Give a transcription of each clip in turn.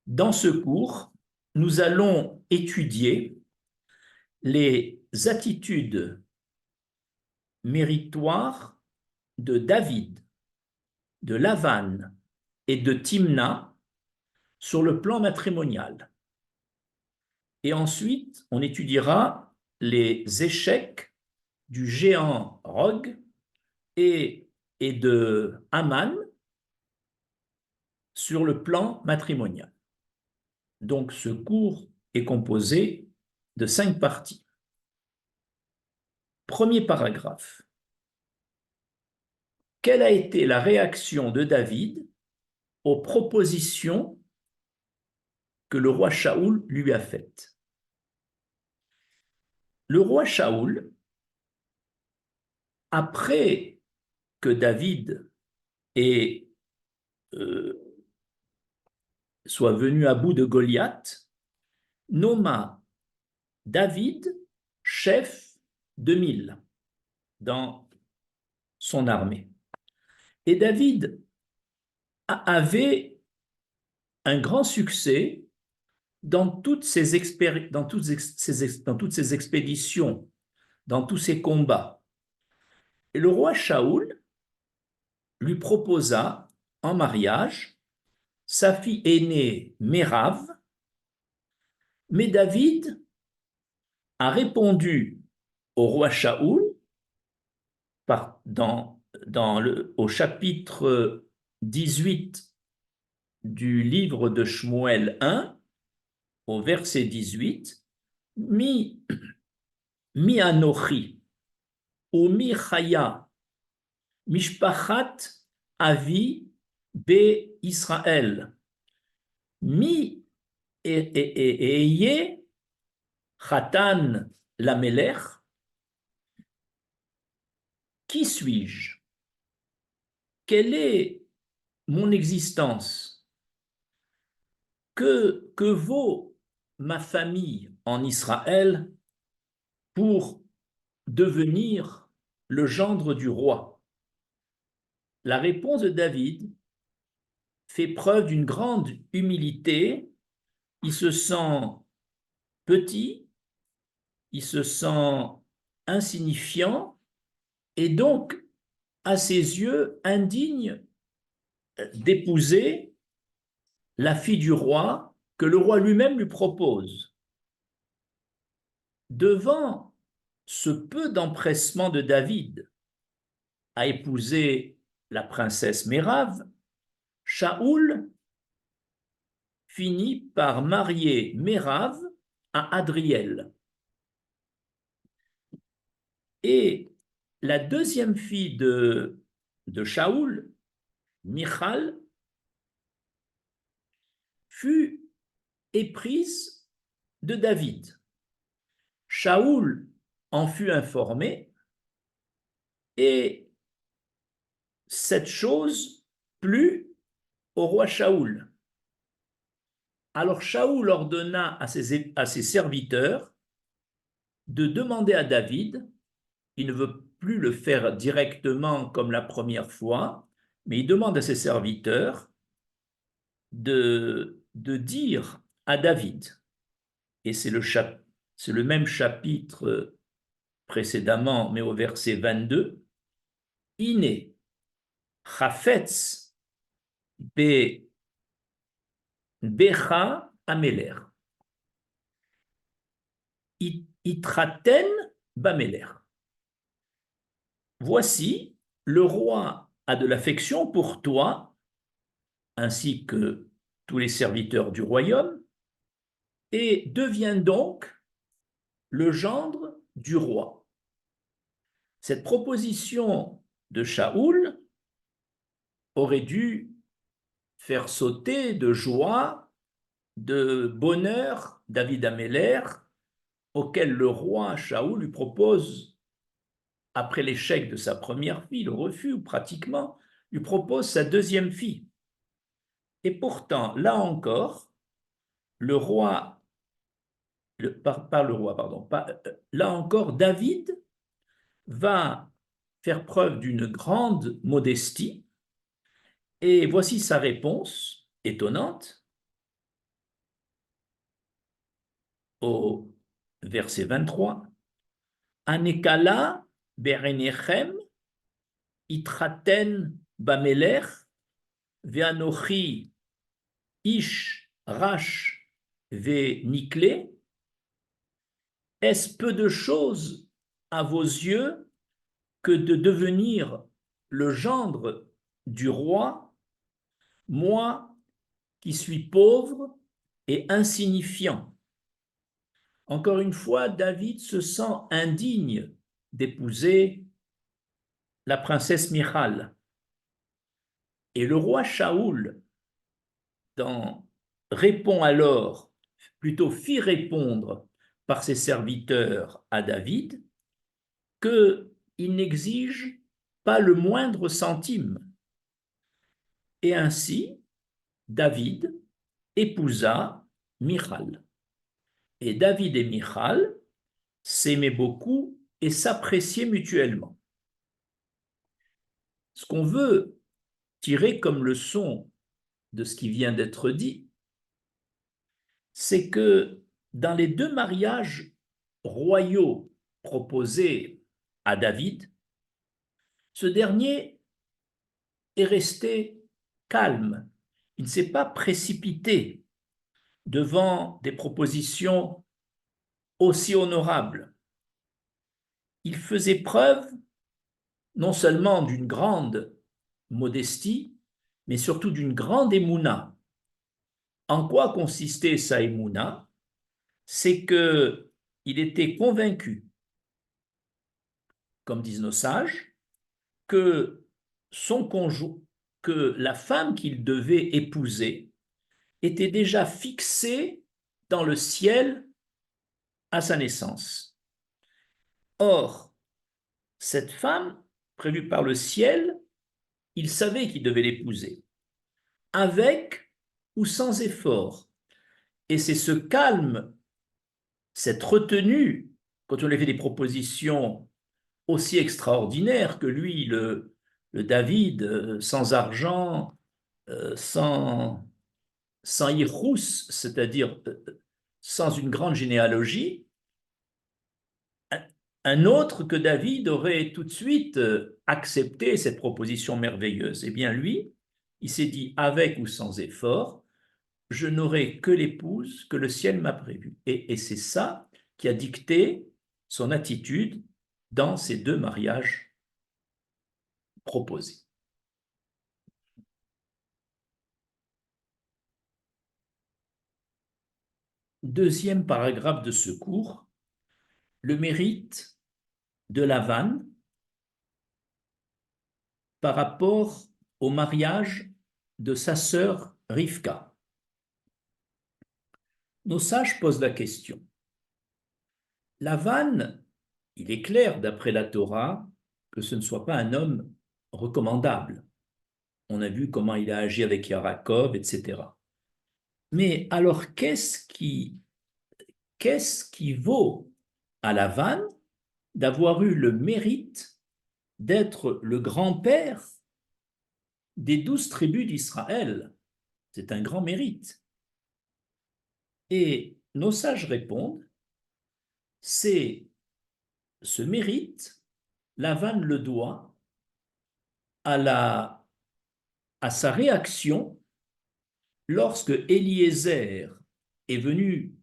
Dans ce cours, nous allons étudier les attitudes méritoires de David, de Lavan et de Timna sur le plan matrimonial. Et ensuite, on étudiera les échecs du géant Rogue et de Haman sur le plan matrimonial. Donc, ce cours est composé de 5 parties. Premier paragraphe. Quelle a été la réaction de David aux propositions que le roi Shaoul lui a faites? Le roi Shaoul, après que David soit venu à bout de Goliath, nomma David chef de 1000 dans son armée. Et David avait un grand succès dans toutes ces expéditions, dans tous ces combats. Et le roi Shaoul lui proposa en mariage sa fille aînée Mérav, mais David a répondu au roi Shaoul au chapitre 18 du livre de Shmuel 1, au verset 18, Mi Anochi ou Mi Chaya Mishpachat Avi Be Israël Mi Eye Chatan Lamelech. Qui suis-je? Quelle est mon existence? Que vaut ma famille en Israël pour devenir le gendre du roi? La réponse de David fait preuve d'une grande humilité. Il se sent petit, il se sent insignifiant et donc, à ses yeux, indigne d'épouser la fille du roi que le roi lui-même lui propose. Devant ce peu d'empressement de David à épouser la princesse Mérav, Shaoul finit par marier Mérav à Adriel. Et la deuxième fille de Shaoul, Michal, fut éprise de David. Shaoul en fut informé et cette chose plut au roi Shaoul. Alors Shaoul ordonna à ses serviteurs de demander à David, il ne veut plus le faire directement comme la première fois, mais il demande à ses serviteurs de dire à David, et c'est le même chapitre précédemment, mais au verset 22, Iné, Chafetz, Becha Ameler. Itraten Bameler. Voici, le roi a de l'affection pour toi, ainsi que tous les serviteurs du royaume, et devient donc le gendre du roi. Cette proposition de Shaoul aurait dû faire sauter de joie, de bonheur David Ameller, auquel le roi Shaoul lui propose, après l'échec de sa première fille, le refus pratiquement, lui propose sa deuxième fille. Et pourtant, là encore, là encore, David va faire preuve d'une grande modestie. Et voici sa réponse étonnante. au verset 23, Anekala berenechem itraten bamelech ve'anochi ish rash ve'nikle. Est-ce peu de choses à vos yeux que de devenir le gendre du roi, moi qui suis pauvre et insignifiant? Encore une fois, David se sent indigne d'épouser la princesse Michal. Et le roi Shaoul répond alors, plutôt fit répondre par ses serviteurs à David, qu'il n'exige pas le moindre centime. Et ainsi, David épousa Michal. Et David et Michal s'aimaient beaucoup et s'appréciaient mutuellement. Ce qu'on veut tirer comme leçon de ce qui vient d'être dit, c'est que dans les deux mariages royaux proposés à David, ce dernier est resté calme. Il ne s'est pas précipité devant des propositions aussi honorables. Il faisait preuve non seulement d'une grande modestie, mais surtout d'une grande émouna. En quoi consistait sa émouna? C'est qu'il était convaincu, comme disent nos sages, que son conjoint, que la femme qu'il devait épouser était déjà fixée dans le ciel à sa naissance. Or, cette femme, prévue par le ciel, il savait qu'il devait l'épouser, avec ou sans effort. Et c'est ce calme, cette retenue, quand on lui fait des propositions aussi extraordinaires que lui, le David, sans argent, sans, sans Yirous, c'est-à-dire sans une grande généalogie, un autre que David aurait tout de suite accepté cette proposition merveilleuse. Eh bien, lui, il s'est dit, avec ou sans effort, je n'aurai que l'épouse que le ciel m'a prévue. Et c'est ça qui a dicté son attitude dans ces deux mariages proposés. Deuxième paragraphe de ce cours, le mérite de Lavan par rapport au mariage de sa sœur Rivka. Nos sages posent la question. Lavan, il est clair d'après la Torah que ce ne soit pas un homme recommandable. On a vu comment il a agi avec Yaakov, etc. Mais alors, qu'est-ce qui vaut à Lavan d'avoir eu le mérite d'être le grand-père des 12 tribus d'Israël? C'est un grand mérite. Et nos sages répondent, c'est ce mérite, Lavan le doit à sa réaction lorsque Eliezer est venu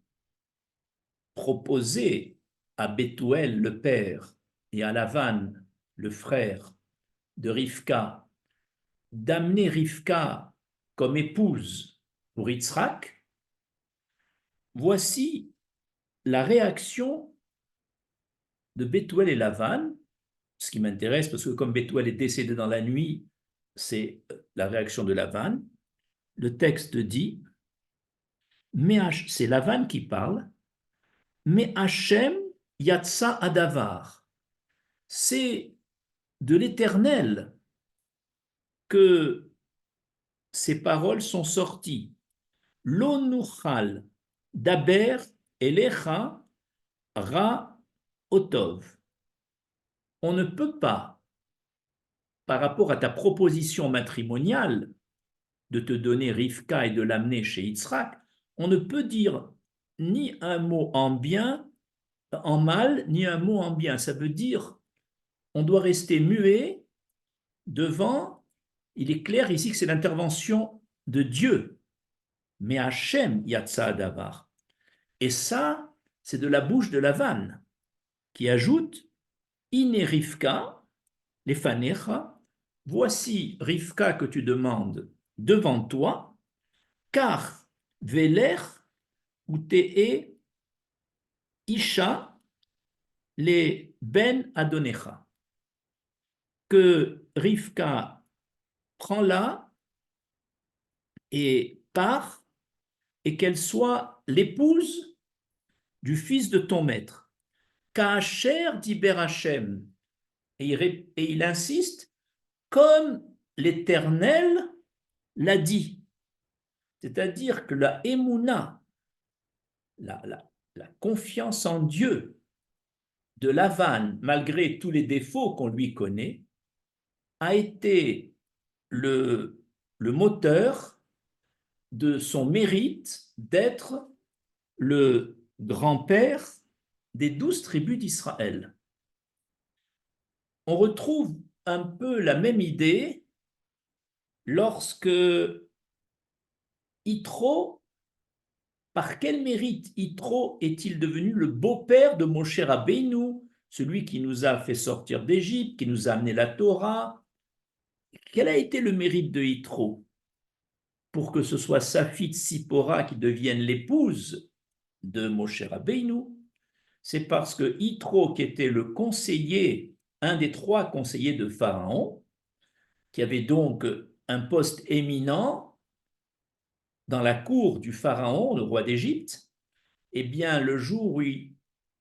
proposer à Bethuel le père et à Lavan le frère de Rivka d'amener Rivka comme épouse pour Yitzhak. Voici la réaction de Bethuel et Lavan, ce qui m'intéresse parce que comme Bethuel est décédé dans la nuit, c'est la réaction de Lavan. Le texte dit, c'est Lavan qui parle, mais Hachem Yatsa Adavar, c'est de l'Éternel que ces paroles sont sorties. Lo nuchal daber elecha ra otov. On ne peut pas, par rapport à ta proposition matrimoniale de te donner Rivka et de l'amener chez Yitzhak, on ne peut dire ni un mot en bien, en mal, ni un mot en bien. Ça veut dire on doit rester muet devant. Il est clair ici que c'est l'intervention de Dieu, mais Hachem yatsa davar. Et ça, c'est de la bouche de Lavan, qui ajoute Ine Rivka, les fanecha, voici Rivka que tu demandes devant toi, car veler ou tee isha les ben adonecha, que Rivka prend là et part, et qu'elle soit l'épouse du fils de ton maître. Kacher diber Hachem. Et il insiste, comme l'Éternel l'a dit. C'est-à-dire que la émouna, la confiance en Dieu de Lavan, malgré tous les défauts qu'on lui connaît, a été le moteur de son mérite d'être le grand-père des 12 tribus d'Israël. On retrouve un peu la même idée lorsque Yitro, par quel mérite Yitro est-il devenu le beau-père de Moshe Rabbeinu, celui qui nous a fait sortir d'Égypte, qui nous a amené la Torah? Quel a été le mérite de Yitro pour que ce soit sa fille Tsipora qui devienne l'épouse de Moshe Rabbeinu? C'est parce que Yitro, qui était le conseiller, un des 3 conseillers de Pharaon, qui avait donc un poste éminent dans la cour du Pharaon, le roi d'Égypte, eh bien, le jour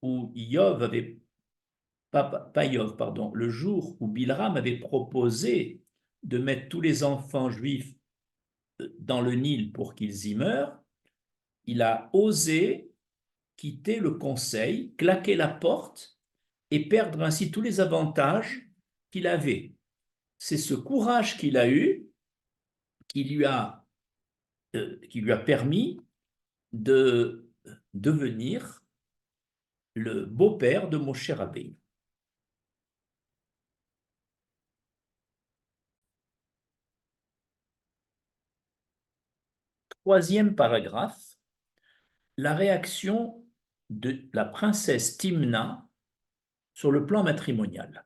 où Yov avait, pas Yov, pardon, le jour où Bilram avait proposé de mettre tous les enfants juifs dans le Nil pour qu'ils y meurent, il a osé quitter le conseil, claquer la porte et perdre ainsi tous les avantages qu'il avait. C'est ce courage qu'il a eu qui lui a permis de devenir le beau-père de Moshe Rabbeinu. Troisième paragraphe, la réaction de la princesse Timna sur le plan matrimonial.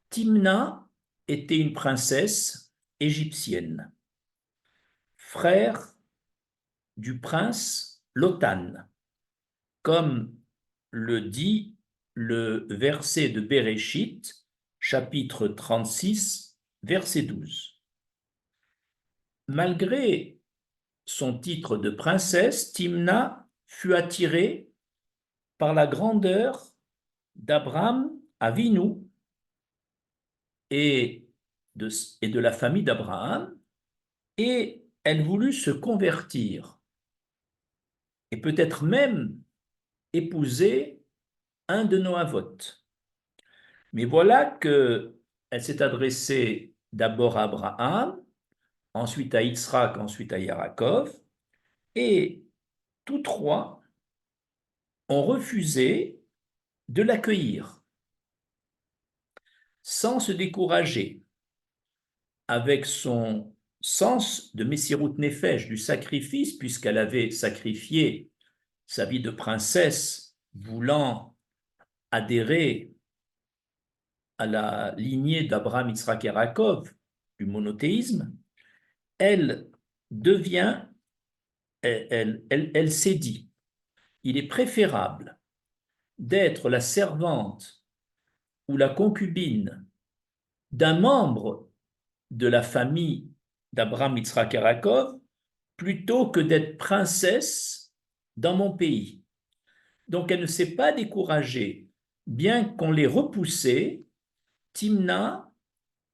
Timna était une princesse égyptienne, frère du prince Lotan, comme le dit le verset de Béréchit, chapitre 36, verset 12. Malgré son titre de princesse, Timna fut attirée par la grandeur d'Abraham Avinu et de la famille d'Abraham, et elle voulut se convertir et peut-être même épouser un de nos avots. Mais voilà qu'elle s'est adressée d'abord à Abraham, ensuite à Yitzhak, ensuite à Yaakov, et tous 3 ont refusé de l'accueillir sans se décourager, avec son sens de Messirut Nefesh, du sacrifice, puisqu'elle avait sacrifié sa vie de princesse, voulant adhérer à la lignée d'Abraham, Yitzhak et Yaakov, du monothéisme. Elle devient, elle s'est dit, il est préférable d'être la servante ou la concubine d'un membre de la famille d'Abraham, Yitzhak et Yaakov plutôt que d'être princesse dans mon pays. Donc elle ne s'est pas découragée. Bien qu'on l'ait repoussée, Timna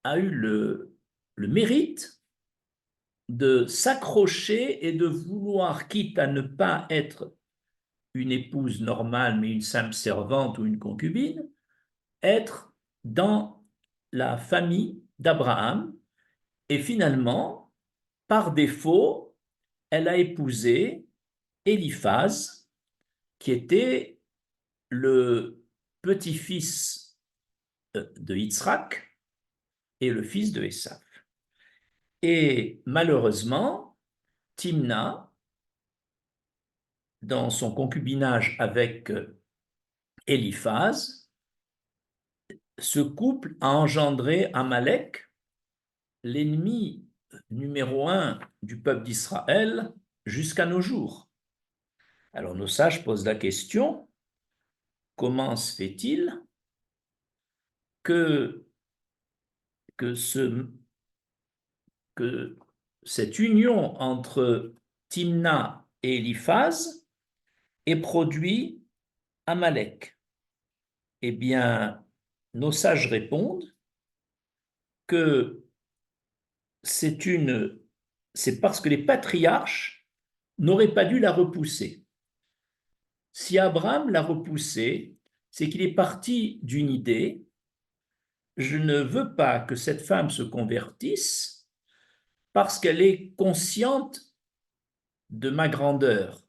a eu le mérite de s'accrocher et de vouloir, quitte à ne pas être une épouse normale, mais une simple servante ou une concubine, être dans la famille d'Abraham. Et finalement, par défaut, elle a épousé Éliphaz, qui était le petit-fils de Yitzhak et le fils de Esav. Et malheureusement, Timna, dans son concubinage avec Éliphaz, ce couple a engendré Amalek, l'ennemi numéro un du peuple d'Israël jusqu'à nos jours. Alors nos sages posent la question, comment se fait-il que, que, ce, que cette union entre Timna et Éliphaz ait produit Amalek? Eh bien, nos sages répondent que c'est parce que les patriarches n'auraient pas dû la repousser. Si Abraham l'a repoussée, c'est qu'il est parti d'une idée: je ne veux pas que cette femme se convertisse parce qu'elle est consciente de ma grandeur.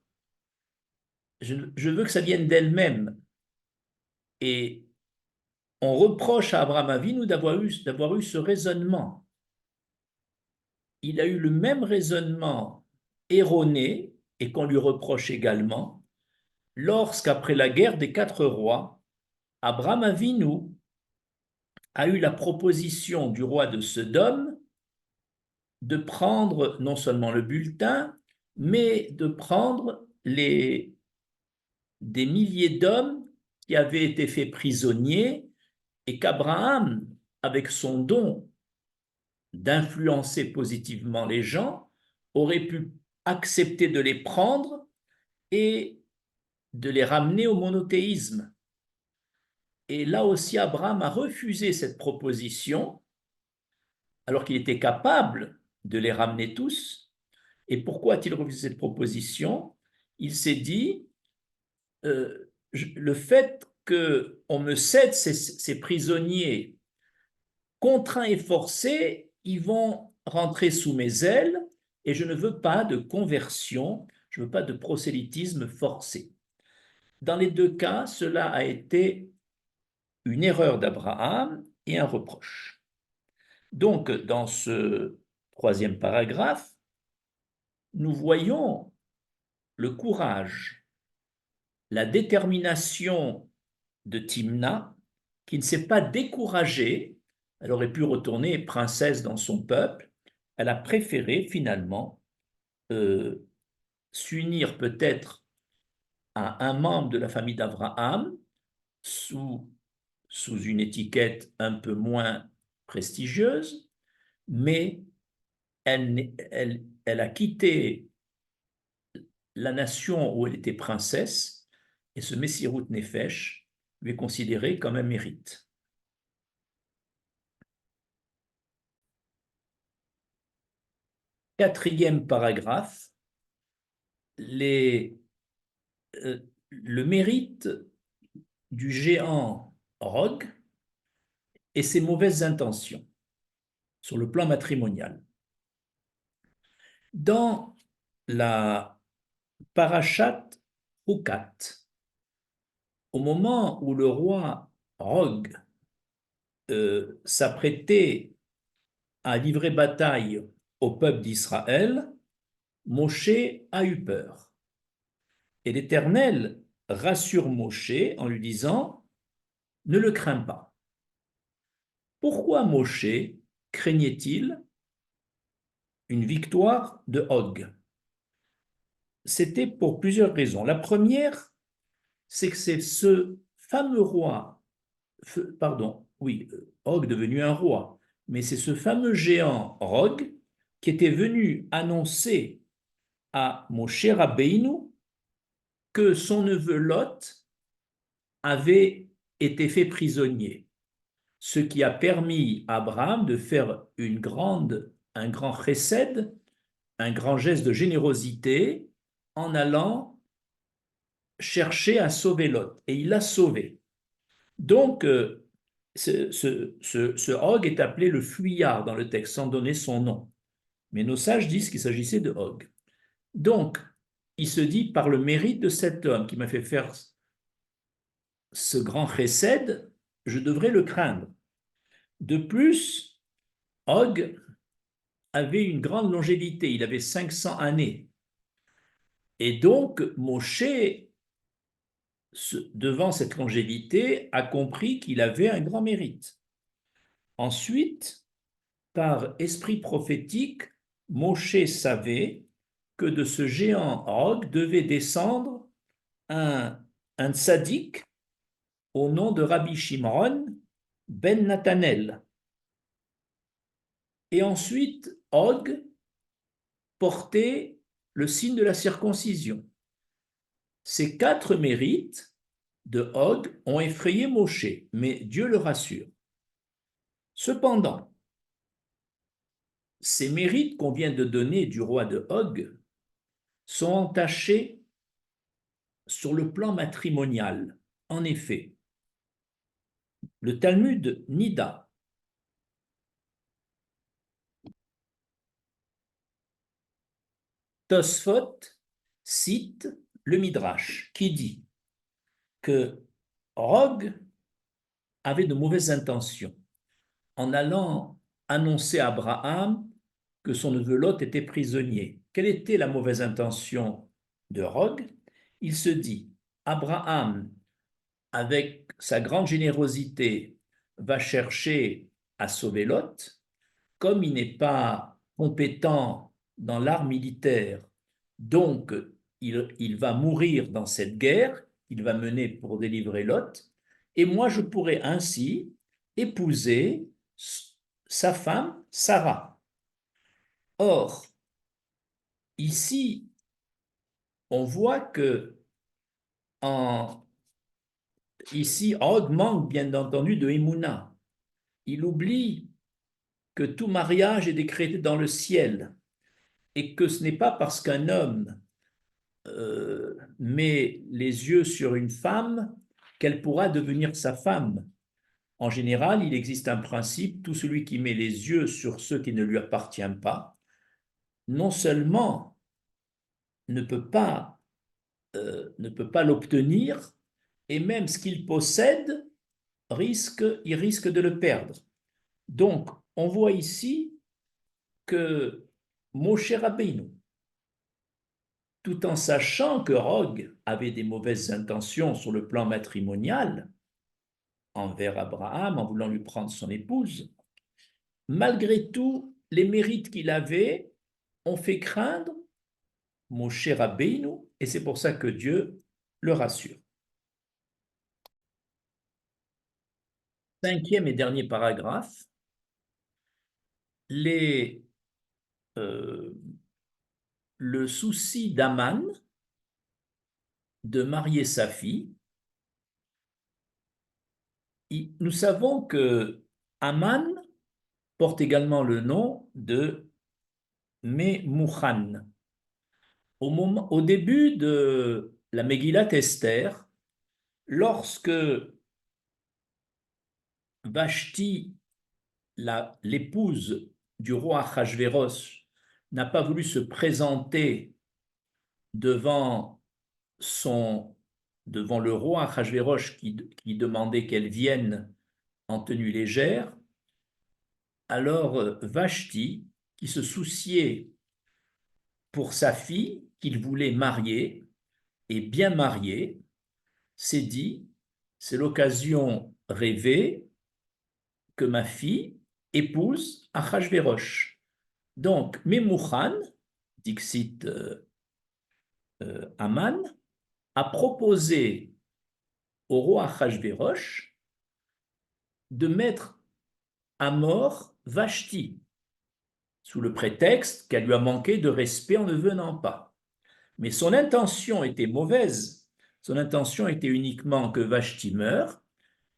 Je veux que ça vienne d'elle-même. Et on reproche à Abraham Avinu d'avoir eu ce raisonnement. Il a eu le même raisonnement erroné, et qu'on lui reproche également, lorsqu'après la guerre des 4 rois, Abraham Avinu a eu la proposition du roi de Sodome de prendre non seulement le bulletin, mais de prendre des milliers d'hommes qui avaient été faits prisonniers, et qu'Abraham, avec son don d'influencer positivement les gens, aurait pu accepter de les prendre et de les ramener au monothéisme. Et là aussi, Abraham a refusé cette proposition, alors qu'il était capable de les ramener tous. Et pourquoi a-t-il refusé cette proposition? Il s'est dit, le fait qu'on me cède ces prisonniers contraints et forcés, ils vont rentrer sous mes ailes, et je ne veux pas de conversion, je ne veux pas de prosélytisme forcé. Dans les deux cas, cela a été une erreur d'Abraham et un reproche. Donc, dans ce troisième paragraphe, nous voyons le courage, la détermination de Timna, qui ne s'est pas découragée. Elle aurait pu retourner princesse dans son peuple. Elle a préféré finalement s'unir peut-être à un membre de la famille d'Abraham sous une étiquette un peu moins prestigieuse, mais elle a quitté la nation où elle était princesse, et ce Messirut Nefesh lui est considéré comme un mérite. Quatrième paragraphe, le mérite du géant Rogue et ses mauvaises intentions sur le plan matrimonial. Dans la Parashat Hukat, au moment où le roi Rogue s'apprêtait à livrer bataille au peuple d'Israël, Moshe a eu peur. Et l'Éternel rassure Moshe en lui disant: ne le crains pas. Pourquoi Moshe craignait-il une victoire de Og? C'était pour plusieurs raisons. La première, c'est que c'est ce fameux roi, Og devenu un roi, mais c'est ce fameux géant Rogue qui était venu annoncer à Moshe Rabbeinu que son neveu Lot avait été fait prisonnier, ce qui a permis à Abraham de faire un grand chesed, un grand geste de générosité, en allant chercher à sauver Lot. Et il l'a sauvé. Donc, ce Og est appelé le fuyard dans le texte, sans donner son nom. Mais nos sages disent qu'il s'agissait de Og. Donc, il se dit, par le mérite de cet homme qui m'a fait faire ce grand chesed, je devrais le craindre. De plus, Og avait une grande longévité, il avait 500 années. Et donc, Moshe, devant cette longévité, a compris qu'il avait un grand mérite. Ensuite, par esprit prophétique, Moshe savait que de ce géant Og devait descendre un tzaddik au nom de Rabbi Shimron ben Nathanel. Et ensuite, Og portait le signe de la circoncision. Ces 4 mérites de Og ont effrayé Moshe, mais Dieu le rassure. Cependant, ces mérites qu'on vient de donner du roi de Og sont entachés sur le plan matrimonial. En effet, le Talmud Nida Tosfot cite le Midrash qui dit que Og avait de mauvaises intentions en allant annoncer à Abraham que son neveu Lot était prisonnier. Quelle était la mauvaise intention de Og? Il se dit, Abraham, avec sa grande générosité, va chercher à sauver Lot. Comme il n'est pas compétent dans l'art militaire, donc il va mourir dans cette guerre qu'il va mener pour délivrer Lot, et moi je pourrais ainsi épouser sa femme Sarah. Or, ici, on voit que ici, Og manque bien entendu de Emouna. Il oublie que tout mariage est décrété dans le ciel et que ce n'est pas parce qu'un homme met les yeux sur une femme qu'elle pourra devenir sa femme. En général, il existe un principe, tout celui qui met les yeux sur ce qui ne lui appartient pas, non seulement ne peut pas l'obtenir, et même ce qu'il possède, il risque de le perdre. Donc, on voit ici que Moshe Rabbeinu, tout en sachant que Og avait des mauvaises intentions sur le plan matrimonial envers Abraham, en voulant lui prendre son épouse, malgré tout, les mérites qu'il avait ont fait craindre Moshe Rabbeinu, et c'est pour ça que Dieu le rassure. 5e et dernier paragraphe, le souci d'Aman de marier sa fille. Nous savons que Aman porte également le nom de Memouchan. Au début de la Megillat Esther, lorsque Vashti, l'épouse du roi Achashvérosh, n'a pas voulu se présenter devant le roi Achashvérosh qui demandait qu'elle vienne en tenue légère, alors Vashti, qui se souciait pour sa fille qu'il voulait marier, et bien mariée, s'est dit, c'est l'occasion rêvée que ma fille épouse Achashvérosh. Donc, Memouchan, dixit Aman, a proposé au roi Achashvérosh de mettre à mort Vashti, sous le prétexte qu'elle lui a manqué de respect en ne venant pas. Mais son intention était mauvaise. Son intention était uniquement que Vashti meure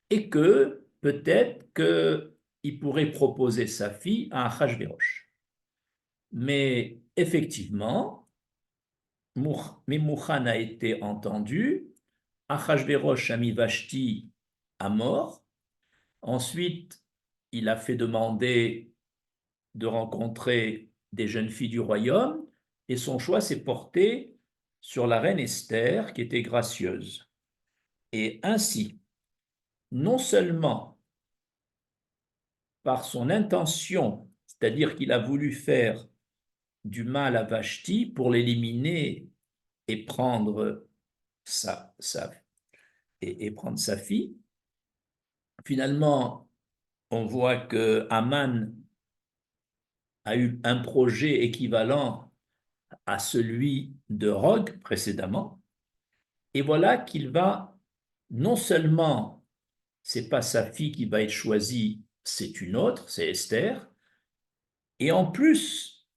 et que peut-être qu'il pourrait proposer sa fille à Achashvérosh. Mais effectivement, Memouchan a été entendu, Achashvérosh a mis Vashti à mort. Ensuite, il a fait demander de rencontrer des jeunes filles du royaume et son choix s'est porté sur la reine Esther qui était gracieuse. Et ainsi, non seulement par son intention, c'est-à-dire qu'il a voulu faire du mal à Vashti pour l'éliminer et prendre prendre sa fille, finalement, on voit que Haman a eu un projet équivalent à celui de Rogue précédemment, et voilà qu'il va non seulement, c'est pas sa fille qui va être choisie, c'est une autre, c'est Esther, et en plus,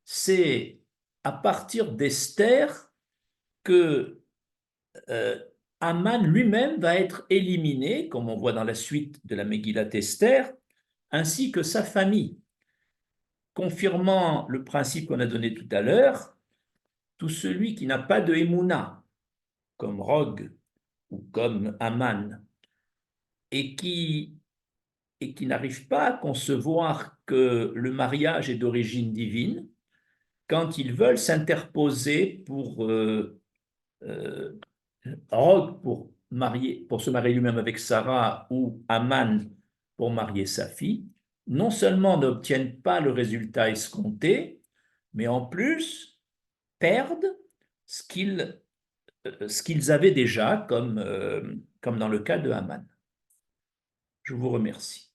c'est à partir d'Esther que Haman lui-même va être éliminé, comme on voit dans la suite de la Megillat Esther, ainsi que sa famille, confirmant le principe qu'on a donné tout à l'heure, tout celui qui n'a pas de Emouna, comme Rogue ou comme Haman, et qui n'arrive pas à concevoir que le mariage est d'origine divine, quand ils veulent s'interposer Rogue pour se marier lui-même avec Sarah ou Haman pour marier sa fille, non seulement n'obtiennent pas le résultat escompté, mais en plus perdent ce qu'ils avaient déjà, comme dans le cas de Haman. Je vous remercie.